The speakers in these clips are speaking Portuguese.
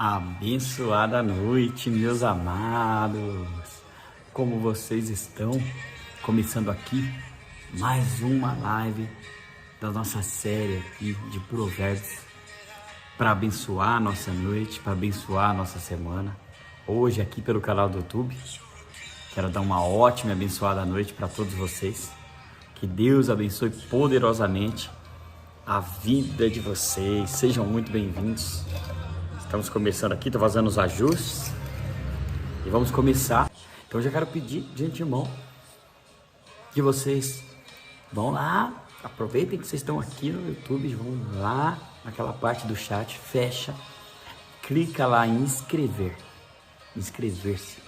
Abençoada noite, meus amados. Como vocês estão? Começando aqui mais uma live da nossa série aqui de Provérbios para abençoar a nossa noite, para abençoar a nossa semana. Hoje aqui pelo canal do YouTube. Quero dar uma ótima e abençoada noite para todos vocês. Que Deus abençoe poderosamente a vida de vocês. Sejam muito bem-vindos. Estamos começando aqui, estou fazendo os ajustes e vamos começar. Então eu já quero pedir de antemão que vocês vão lá, aproveitem que vocês estão aqui no YouTube, vão lá naquela parte do chat, fecha, clica lá em inscrever-se.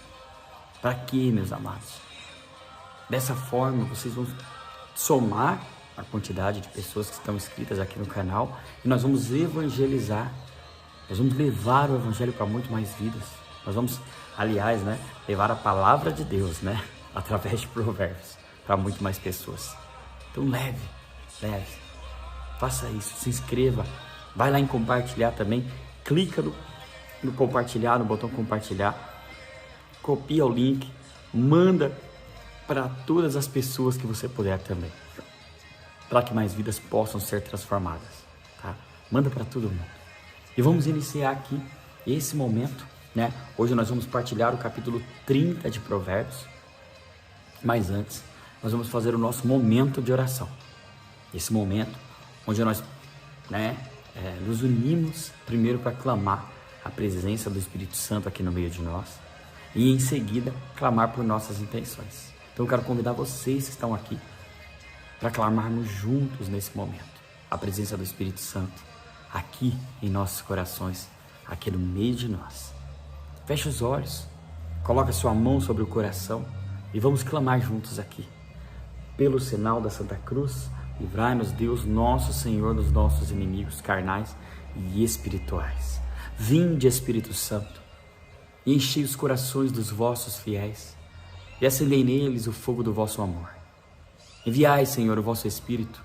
Para quê, meus amados? Dessa forma vocês vão somar a quantidade de pessoas que estão inscritas aqui no canal e nós vamos evangelizar. Nós vamos levar o evangelho para muito mais vidas. Nós vamos, aliás, levar a palavra de Deus, através de provérbios, para muito mais pessoas. Então leve, faça isso, se inscreva, vai lá em compartilhar também, clica no compartilhar, no botão compartilhar, copia o link, manda para todas as pessoas que você puder também, para que mais vidas possam ser transformadas, tá? Manda para todo mundo. E vamos iniciar aqui esse momento, Hoje nós vamos partilhar o capítulo 30 de Provérbios. Mas antes, nós vamos fazer o nosso momento de oração. Esse momento onde nós nos unimos primeiro para clamar a presença do Espírito Santo aqui no meio de nós. E em seguida, clamar por nossas intenções. Então eu quero convidar vocês que estão aqui para clamarmos juntos nesse momento. A presença do Espírito Santo aqui em nossos corações, aqui no meio de nós. Feche os olhos, coloque a sua mão sobre o coração e vamos clamar juntos aqui. Pelo sinal da Santa Cruz, livrai-nos Deus, nosso Senhor, dos nossos inimigos carnais e espirituais. Vinde, Espírito Santo, e enchei os corações dos vossos fiéis e acendei neles o fogo do vosso amor. Enviai, Senhor, o vosso Espírito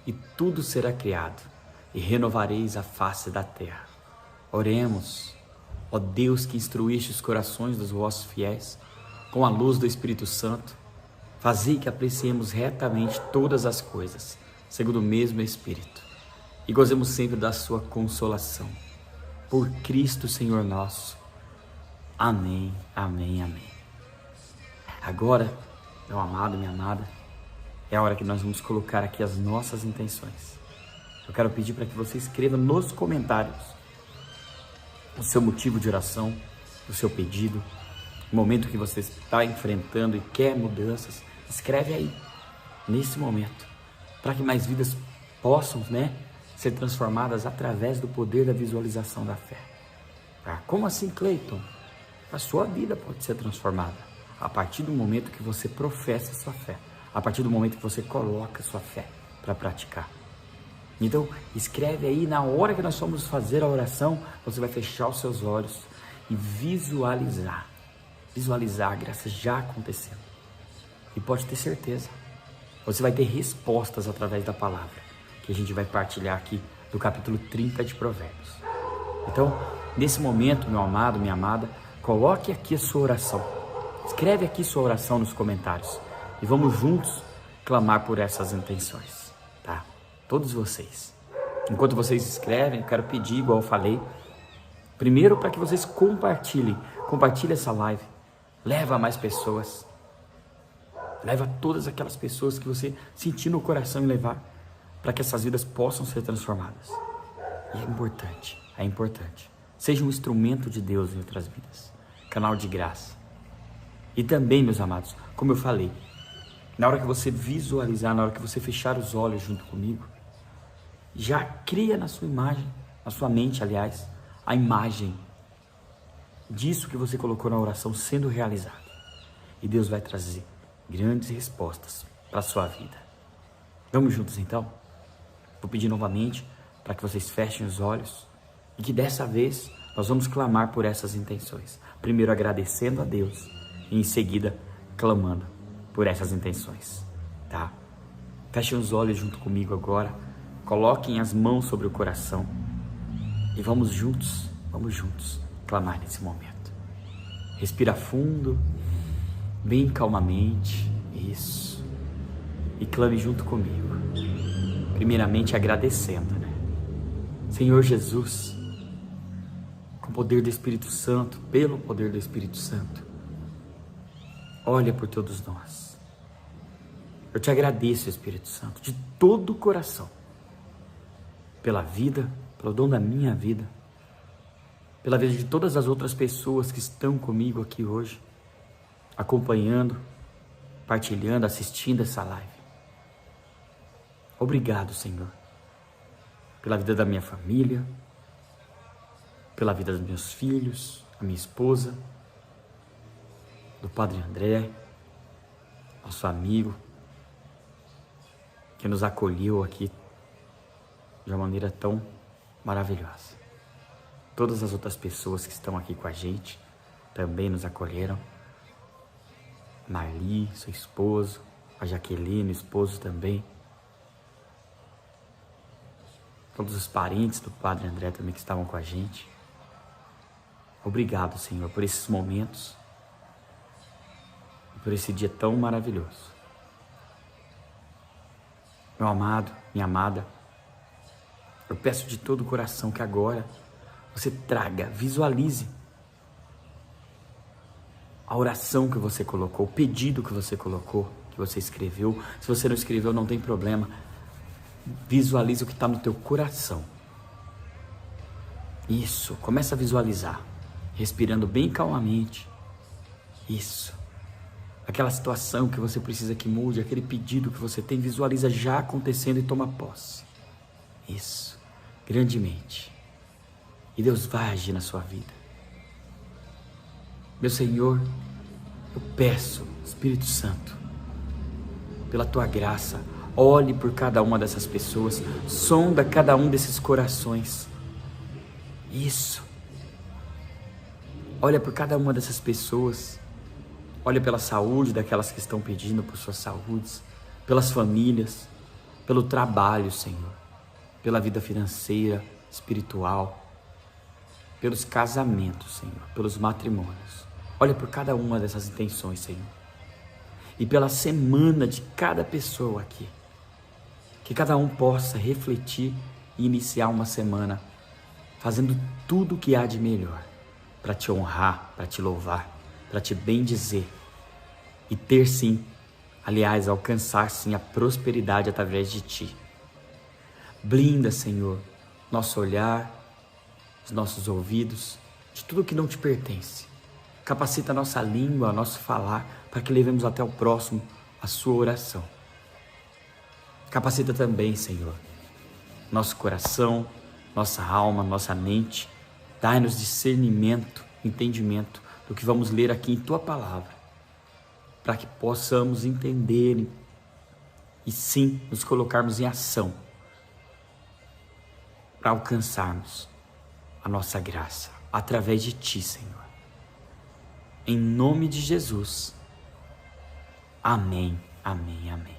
e tudo será criado e renovareis a face da terra. Oremos, ó Deus que instruíste os corações dos vossos fiéis com a luz do Espírito Santo, fazei que apreciemos retamente todas as coisas, segundo o mesmo Espírito, e gozemos sempre da sua consolação. Por Cristo Senhor nosso. Amém, amém, amém. Agora, meu amado, minha amada, é a hora que nós vamos colocar aqui as nossas intenções. Eu quero pedir para que você escreva nos comentários o seu motivo de oração, o seu pedido, o momento que você está enfrentando e quer mudanças. Escreve aí, nesse momento, para que mais vidas possam ser transformadas através do poder da visualização da fé. Como assim, Cleiton? A sua vida pode ser transformada a partir do momento que você professa a sua fé, a partir do momento que você coloca a sua fé para praticar. Então, escreve aí, na hora que nós formos fazer a oração, você vai fechar os seus olhos e visualizar a graça já acontecendo. E pode ter certeza, você vai ter respostas através da palavra, que a gente vai partilhar aqui do capítulo 30 de Provérbios. Então, nesse momento, meu amado, minha amada, coloque aqui a sua oração. Escreve aqui sua oração nos comentários e vamos juntos clamar por essas intenções, tá? Todos vocês. Enquanto vocês escrevem, eu quero pedir, igual eu falei, primeiro para que vocês compartilhem essa live. Leva a mais pessoas. Leva todas aquelas pessoas que você sentir no coração em levar, para que essas vidas possam ser transformadas. E é importante. Seja um instrumento de Deus em outras vidas. Canal de graça. E também, meus amados, como eu falei, na hora que você visualizar, na hora que você fechar os olhos junto comigo, já cria na sua imagem, na sua mente, aliás, a imagem disso que você colocou na oração sendo realizado. E Deus vai trazer grandes respostas para a sua vida. Vamos juntos então? Vou pedir novamente para que vocês fechem os olhos e que dessa vez nós vamos clamar por essas intenções. Primeiro agradecendo a Deus e em seguida clamando por essas intenções, tá? Fechem os olhos junto comigo agora, coloquem as mãos sobre o coração e vamos juntos clamar nesse momento. Respira fundo, bem calmamente, isso. E clame junto comigo. Primeiramente agradecendo, né? Senhor Jesus, com o poder do Espírito Santo, pelo poder do Espírito Santo, olha por todos nós. Eu te agradeço, Espírito Santo, de todo o coração, pela vida, pelo dom da minha vida, pela vida de todas as outras pessoas que estão comigo aqui hoje, acompanhando, partilhando, assistindo essa live. Obrigado, Senhor, pela vida da minha família, pela vida dos meus filhos, a minha esposa, do Padre André, nosso amigo, que nos acolheu aqui de uma maneira tão maravilhosa. Todas as outras pessoas que estão aqui com a gente também nos acolheram. Marli, seu esposo, a Jaqueline, esposo também. Todos os parentes do Padre André também que estavam com a gente. Obrigado, Senhor, por esses momentos e por esse dia tão maravilhoso. Meu amado, minha amada, eu peço de todo o coração que agora você traga, visualize a oração que você colocou, o pedido que você colocou, que você escreveu. Se você não escreveu, não tem problema. Visualize o que está no teu coração. Isso, começa a visualizar, respirando bem calmamente. Isso. Aquela situação que você precisa que mude, aquele pedido que você tem, visualiza já acontecendo e toma posse. Isso, grandemente. E Deus vai agir na sua vida. Meu Senhor, eu peço, Espírito Santo, pela tua graça, olhe por cada uma dessas pessoas, sonda cada um desses corações. Isso. Olha por cada uma dessas pessoas. Olha pela saúde daquelas que estão pedindo por suas saúdes, pelas famílias, pelo trabalho, Senhor, pela vida financeira, espiritual, pelos casamentos, Senhor, pelos matrimônios. Olha por cada uma dessas intenções, Senhor. E pela semana de cada pessoa aqui. Que cada um possa refletir e iniciar uma semana fazendo tudo o que há de melhor para te honrar, para te louvar, para te bendizer e ter sim, aliás, alcançar sim a prosperidade através de ti. Blinda, Senhor, nosso olhar, os nossos ouvidos, de tudo que não te pertence. Capacita a nossa língua, nosso falar, para que levemos até o próximo a sua oração. Capacita também, Senhor, nosso coração, nossa alma, nossa mente. Dai-nos discernimento, entendimento do que vamos ler aqui em tua palavra, para que possamos entender e sim nos colocarmos em ação para alcançarmos a nossa graça através de ti, Senhor. Em nome de Jesus. Amém, amém, amém.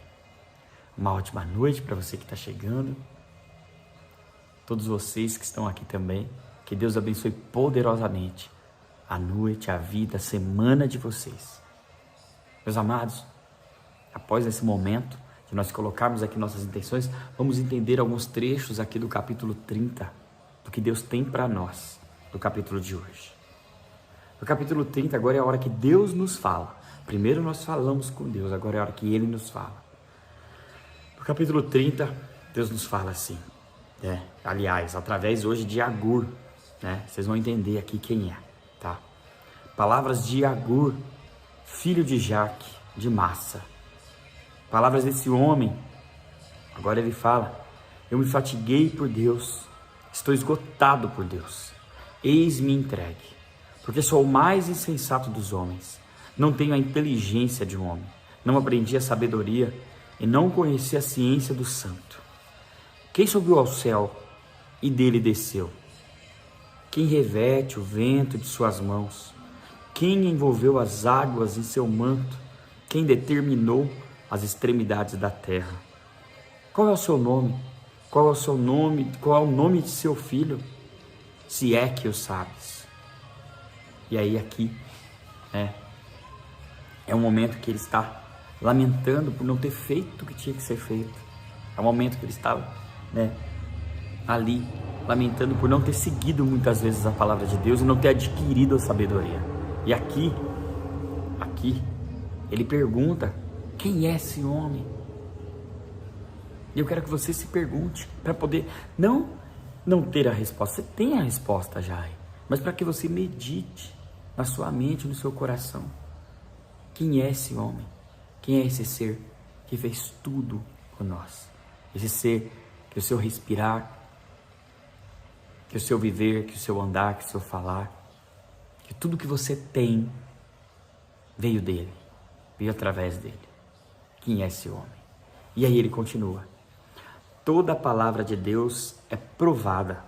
Uma ótima noite para você que está chegando. Todos vocês que estão aqui também. Que Deus abençoe poderosamente a noite, a vida, a semana de vocês. Meus amados, após esse momento de nós colocarmos aqui nossas intenções, vamos entender alguns trechos aqui do capítulo 30, do que Deus tem para nós, do capítulo de hoje. No capítulo 30, agora é a hora que Deus nos fala. Primeiro nós falamos com Deus, agora é a hora que Ele nos fala. No capítulo 30, Deus nos fala assim, aliás, através hoje de Agur, vocês vão entender aqui quem é, tá? Palavras de Agur, filho de Jaque, de Massa. Palavras desse homem. Agora ele fala: eu me fatiguei por Deus, estou esgotado por Deus. Eis-me entregue, porque sou o mais insensato dos homens. Não tenho a inteligência de um homem, não aprendi a sabedoria e não conheci a ciência do santo. Quem subiu ao céu e dele desceu? Quem reveste o vento de suas mãos? Quem envolveu as águas em seu manto? Quem determinou as extremidades da terra? Qual é o seu nome? Qual é o seu nome? Qual é o nome de seu filho? Se é que o sabes. E aí aqui, né, é um momento que ele está lamentando por não ter feito o que tinha que ser feito. É um momento que ele está, né, ali lamentando por não ter seguido muitas vezes a palavra de Deus e não ter adquirido a sabedoria. E aqui, ele pergunta: quem é esse homem? E eu quero que você se pergunte, para poder não ter a resposta. Você tem a resposta já, mas para que você medite na sua mente, no seu coração. Quem é esse homem? Quem é esse ser que fez tudo por nós? Esse ser que o seu respirar, que o seu viver, que o seu andar, que o seu falar, que tudo que você tem veio dele, veio através dele. Quem é esse homem? E aí ele continua: toda a palavra de Deus é provada,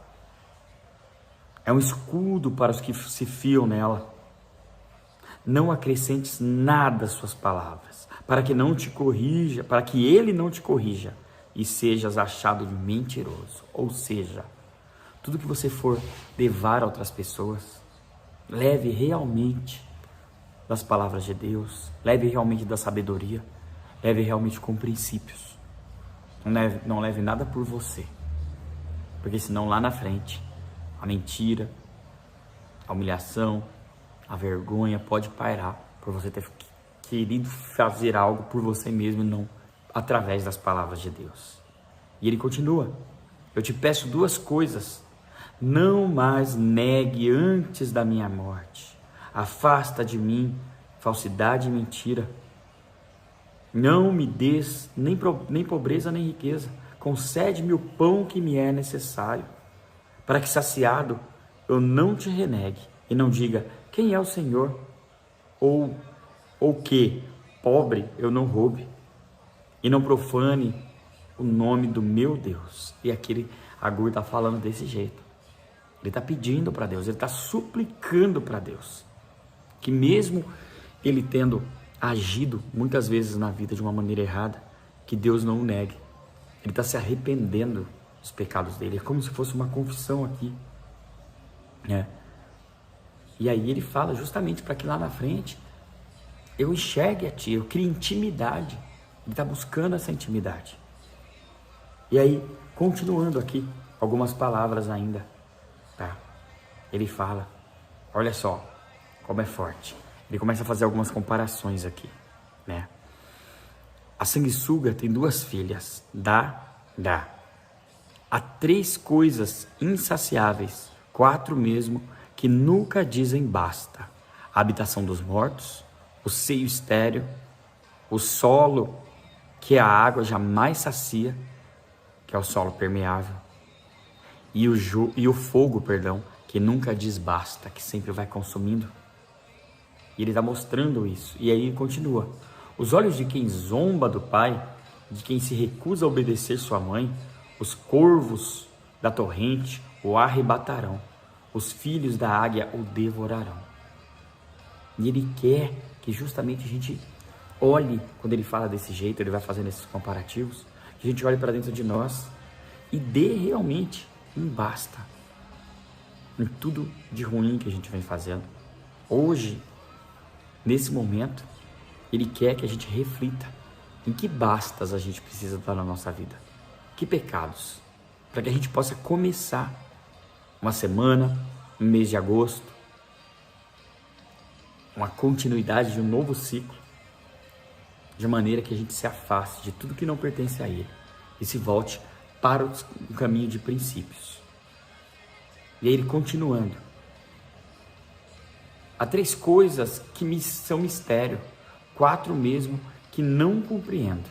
é um escudo para os que se fiam nela. Não acrescentes nada às suas palavras, para que ele não te corrija e sejas achado mentiroso. Ou seja, tudo que você for levar a outras pessoas, leve realmente das palavras de Deus, leve realmente da sabedoria, leve realmente com princípios. Não leve nada por você, porque senão lá na frente a mentira, a humilhação, a vergonha pode pairar por você ter querido fazer algo por você mesmo e não através das palavras de Deus. E ele continua: eu te peço duas coisas, não mais negue antes da minha morte. Afasta de mim falsidade e mentira. Não me des nem pobreza nem riqueza. Concede-me o pão que me é necessário, para que saciado eu não te renegue e não diga: quem é o Senhor? Ou que, pobre, eu não roube e não profane o nome do meu Deus. E aquele Agur está falando desse jeito. Ele está pedindo para Deus, ele está suplicando para Deus, que mesmo ele tendo agido muitas vezes na vida de uma maneira errada, que Deus não o negue. Ele está se arrependendo dos pecados dele. É como se fosse uma confissão aqui, né? E aí ele fala justamente para que lá na frente eu enxergue a ti, eu crie intimidade. Ele está buscando essa intimidade. E aí, continuando aqui, algumas palavras ainda, tá? Ele fala, olha só como é forte. Ele começa a fazer algumas comparações aqui, né? A sanguessuga tem duas filhas, dá. Há três coisas insaciáveis, quatro mesmo, que nunca dizem basta: a habitação dos mortos, o seio estéril, o solo que a água jamais sacia, que é o solo permeável, e o fogo, que nunca diz basta, que sempre vai consumindo. E ele está mostrando isso. E aí ele continua: os olhos de quem zomba do pai, de quem se recusa a obedecer sua mãe, os corvos da torrente o arrebatarão, os filhos da águia o devorarão. E ele quer que justamente a gente olhe, quando ele fala desse jeito, ele vai fazendo esses comparativos, que a gente olhe para dentro de nós e dê realmente um basta em tudo de ruim que a gente vem fazendo. Hoje, nesse momento, ele quer que a gente reflita em que bastas a gente precisa dar na nossa vida, que pecados, para que a gente possa começar uma semana, um mês de agosto, uma continuidade de um novo ciclo, de maneira que a gente se afaste de tudo que não pertence a ele e se volte para o caminho de princípios. E aí ele continuando: há três coisas que são mistério, quatro mesmo que não compreendo: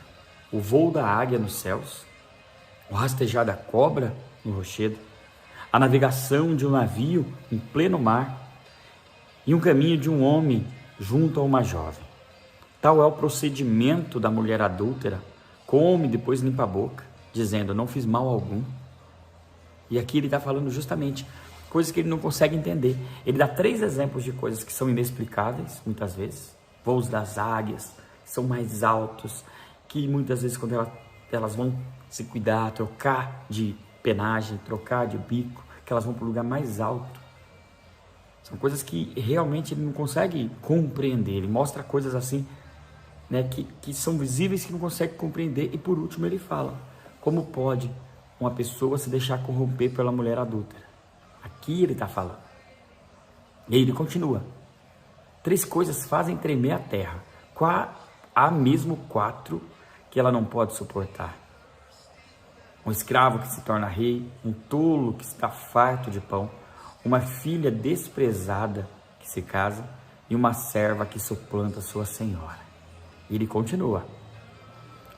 o voo da águia nos céus, o rastejar da cobra no rochedo, a navegação de um navio em pleno mar e um caminho de um homem junto a uma jovem. Tal é o procedimento da mulher adúltera: come e depois limpa a boca, dizendo: não fiz mal algum. E aqui ele está falando justamente coisas que ele não consegue entender. Ele dá três exemplos de coisas que são inexplicáveis, muitas vezes. Voos das águias, que são mais altos, que muitas vezes quando elas vão se cuidar, trocar de penagem, trocar de bico, que elas vão para o lugar mais alto. São coisas que realmente ele não consegue compreender. Ele mostra coisas assim, né, que são visíveis, que não consegue compreender. E por último ele fala, como pode uma pessoa se deixar corromper pela mulher adúltera? Aqui ele está falando. E aí ele continua. 3 coisas fazem tremer a terra. Há mesmo 4 que ela não pode suportar. Um escravo que se torna rei, um tolo que está farto de pão, uma filha desprezada que se casa e uma serva que suplanta sua senhora. E ele continua.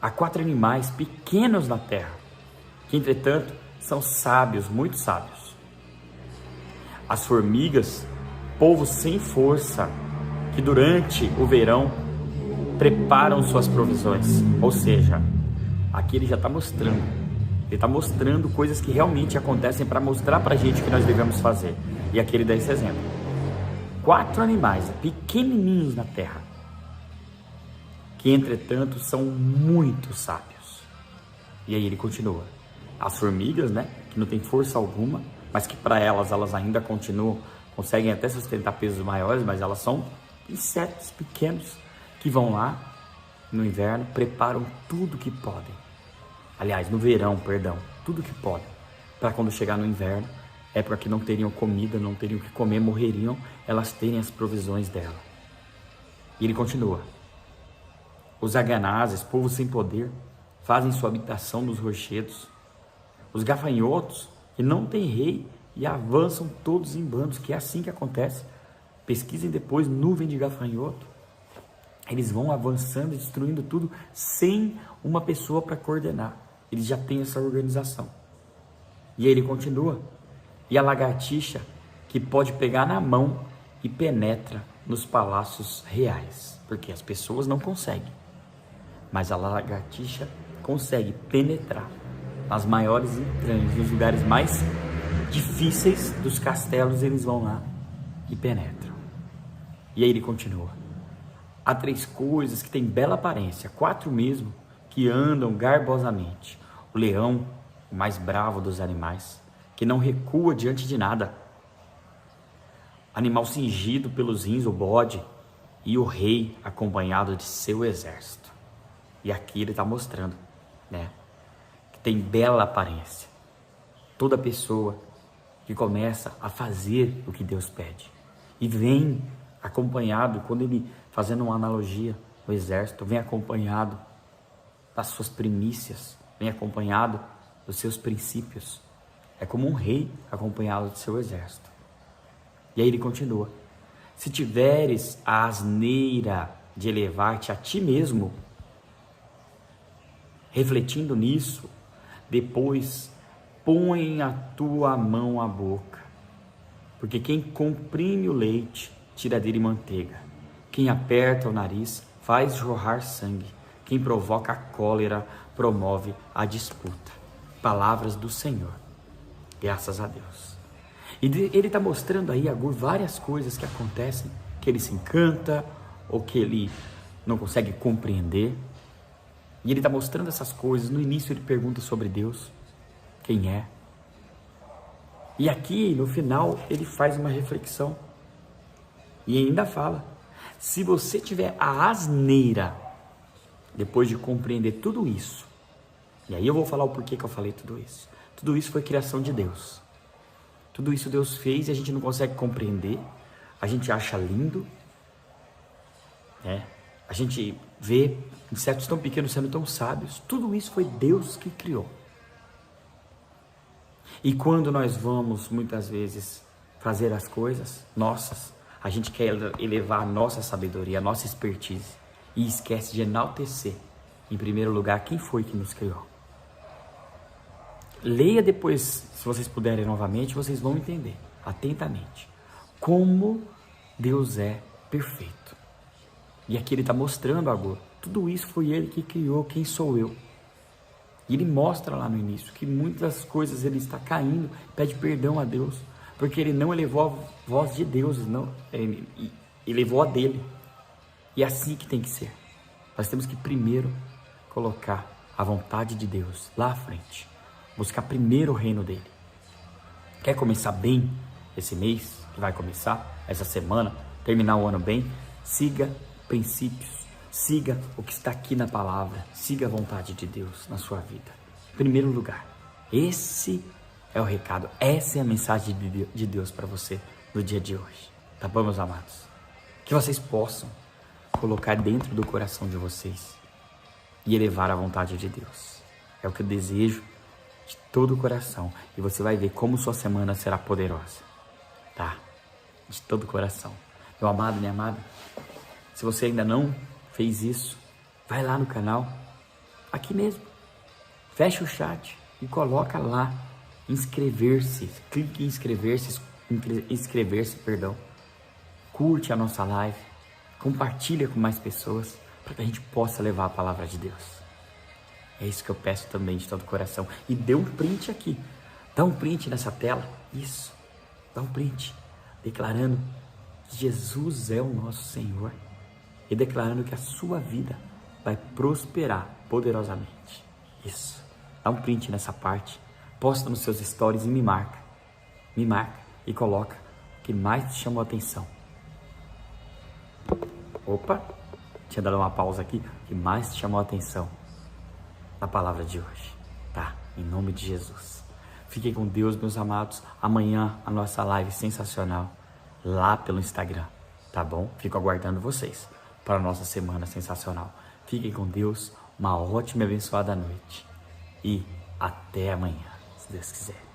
Há 4 animais pequenos na terra, que entretanto são sábios, muito sábios. As formigas, povo sem força, que durante o verão preparam suas provisões. Ou seja, aqui ele já está mostrando. Ele está mostrando coisas que realmente acontecem para mostrar para a gente o que nós devemos fazer. E aqui ele dá esse exemplo. 4 animais pequenininhos na terra, que entretanto são muito sábios. E aí ele continua. As formigas, né, que não tem força alguma, mas que para elas ainda continuam, conseguem até sustentar pesos maiores, mas elas são insetos pequenos que vão lá no inverno, preparam tudo que podem. Aliás, no verão, perdão, tudo que podem, para quando chegar no inverno, época que não teriam comida, não teriam o que comer, morreriam, elas terem as provisões dela. E ele continua. Os aganazes, povo sem poder, fazem sua habitação nos rochedos. Os gafanhotos, que não têm rei, e avançam todos em bandos, que é assim que acontece. Pesquisem depois, nuvem de gafanhoto. Eles vão avançando e destruindo tudo sem uma pessoa para coordenar. Eles já têm essa organização. E aí ele continua. E a lagartixa, que pode pegar na mão e penetra nos palácios reais. Porque as pessoas não conseguem. Mas a lagartixa consegue penetrar nas maiores entranhas, nos lugares mais difíceis dos castelos, eles vão lá e penetram. E aí ele continua. Há 3 coisas que têm bela aparência, 4 mesmo, que andam garbosamente. O leão, o mais bravo dos animais, que não recua diante de nada. Animal cingido pelos rins, o bode, e o rei acompanhado de seu exército. E aqui ele está mostrando, né, que tem bela aparência. Toda pessoa que começa a fazer o que Deus pede e vem acompanhado, quando ele, fazendo uma analogia, o exército vem acompanhado das suas primícias, vem acompanhado dos seus princípios. É como um rei acompanhado do seu exército. E aí ele continua. Se tiveres a asneira de elevar-te a ti mesmo, refletindo nisso, depois põe a tua mão à boca, porque quem comprime o leite tira dele manteiga, quem aperta o nariz faz jorrar sangue, quem provoca a cólera promove a disputa. Palavras do Senhor, graças a Deus. E ele está mostrando aí, Agur, várias coisas que acontecem, que ele se encanta, ou que ele não consegue compreender. E ele está mostrando essas coisas. No início ele pergunta sobre Deus, quem é. E aqui no final ele faz uma reflexão. E ainda fala, se você tiver a asneira, depois de compreender tudo isso, e aí eu vou falar o porquê que eu falei tudo isso. Tudo isso foi criação de Deus. Tudo isso Deus fez e a gente não consegue compreender. A gente acha lindo, né? A gente vê insetos tão pequenos sendo tão sábios. Tudo isso foi Deus que criou. E quando nós vamos, muitas vezes, fazer as coisas nossas, a gente quer elevar a nossa sabedoria, a nossa expertise, e esquece de enaltecer, em primeiro lugar, quem foi que nos criou. Leia depois, se vocês puderem novamente, vocês vão entender, atentamente, como Deus é perfeito. E aqui ele está mostrando agora, tudo isso foi ele que criou, quem sou eu. E ele mostra lá no início que muitas coisas ele está caindo, pede perdão a Deus, porque ele não elevou a voz de Deus, não, ele elevou a dele. E é assim que tem que ser. Nós temos que primeiro colocar a vontade de Deus lá à frente. Buscar primeiro o reino dele. Quer começar bem esse mês que vai começar essa semana, terminar o ano bem, siga princípios, siga o que está aqui na palavra, siga a vontade de Deus na sua vida. Em primeiro lugar, esse é o recado, essa é a mensagem de Deus para você no dia de hoje. Tá bom, meus amados? Que vocês possam colocar dentro do coração de vocês e elevar a vontade de Deus. É o que eu desejo de todo o coração. E você vai ver como sua semana será poderosa. Tá? De todo o coração. Meu amado, minha amada, se você ainda não fez isso, vai lá no canal, aqui mesmo. Fecha o chat e coloca lá, inscrever-se. Clique em inscrever-se, perdão. Curte a nossa live, compartilha com mais pessoas, para que a gente possa levar a palavra de Deus. É isso que eu peço também de todo o coração. E dê um print aqui. Dá um print nessa tela. Isso. Dá um print. Declarando que Jesus é o nosso Senhor. E declarando que a sua vida vai prosperar poderosamente. Isso. Dá um print nessa parte. Posta nos seus stories e me marca. Me marca e coloca o que mais te chamou a atenção. Opa! Tinha dado uma pausa aqui. O que mais te chamou a atenção na palavra de hoje, tá? Em nome de Jesus. Fiquem com Deus, meus amados. Amanhã a nossa live sensacional lá pelo Instagram, tá bom? Fico aguardando vocês para a nossa semana sensacional. Fiquem com Deus, uma ótima e abençoada noite. E até amanhã, se Deus quiser.